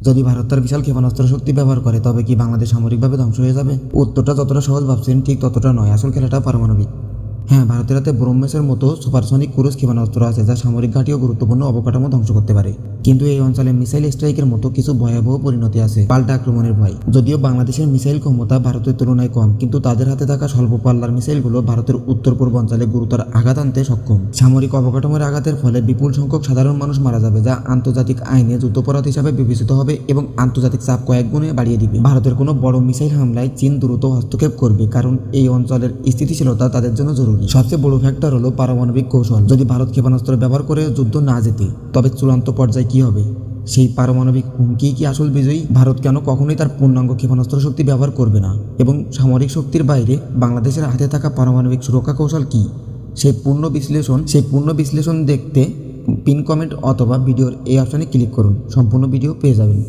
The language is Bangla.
যদি ভারত তার বিশাল ক্ষেপণাস্ত্র শক্তি ব্যবহার করে তবে কি বাংলাদেশ সামরিকভাবে ধ্বংস হয়ে যাবে? উত্তরটা যতটা সহজ ভাবছেন ঠিক ততটা নয়। আসল খেলাটা পারমাণবিক। হ্যাঁ, ভারতের হাতে ব্রহ্মসের মতো সুপারসনিক ক্রুজ ক্ষেপণাস্ত্র আছে যা সামরিক ঘাঁটি ও গুরুত্বপূর্ণ অবকাঠামো ধ্বংস করতে পারে। কিন্তু এই অঞ্চলে মিসাইল স্ট্রাইকের মতো কিছু ভয়াবহ পরিণতি আছে, পাল্টা আক্রমণের ভয়। যদিও বাংলাদেশের মিসাইল ক্ষমতা ভারতের তুলনায় কম, কিন্তু তাদের হাতে থাকা স্বল্প পাল্লার মিসাইলগুলো ভারতের উত্তর পূর্ব অঞ্চলে গুরুতর আঘাত আনতে সক্ষম। সামরিক অবকাঠামোর আঘাতের ফলে বিপুল সংখ্যক সাধারণ মানুষ মারা যাবে, যা আন্তর্জাতিক আইনে যুদ্ধাপরাধ হিসাবে বিবেচিত হবে এবং আন্তর্জাতিক চাপ কয়েক গুণে বাড়িয়ে দিবে। ভারতের কোনো বড় মিসাইল হামলায় চীন দ্রুত হস্তক্ষেপ করবে, কারণ এই অঞ্চলের স্থিতিশীলতা তাদের জন্য জরুরি। সবচেয়ে বড় ফ্যাক্টর হলো পারমাণবিক কৌশল। যদি ভারত ক্ষেপণাস্ত্র ব্যবহার করে যুদ্ধ না জেতে, তবে চূড়ান্ত পর্যায়ে কি হবে? সেই পারমাণবিক হুমকি কি আসল বিজয়ী? ভারত কেন কখনোই তার পূর্ণাঙ্গ ক্ষেপণাস্ত্র শক্তি ব্যবহার করবে না? এবং সামরিক শক্তির বাইরে বাংলাদেশের হাতে থাকা পারমাণবিক সুরক্ষা কৌশল কি? সেই পূর্ণ বিশ্লেষণ দেখতে পিন কমেন্ট অথবা ভিডিওর এই অপশনে ক্লিক করুন। সম্পূর্ণ ভিডিও পেয়ে যাবেন।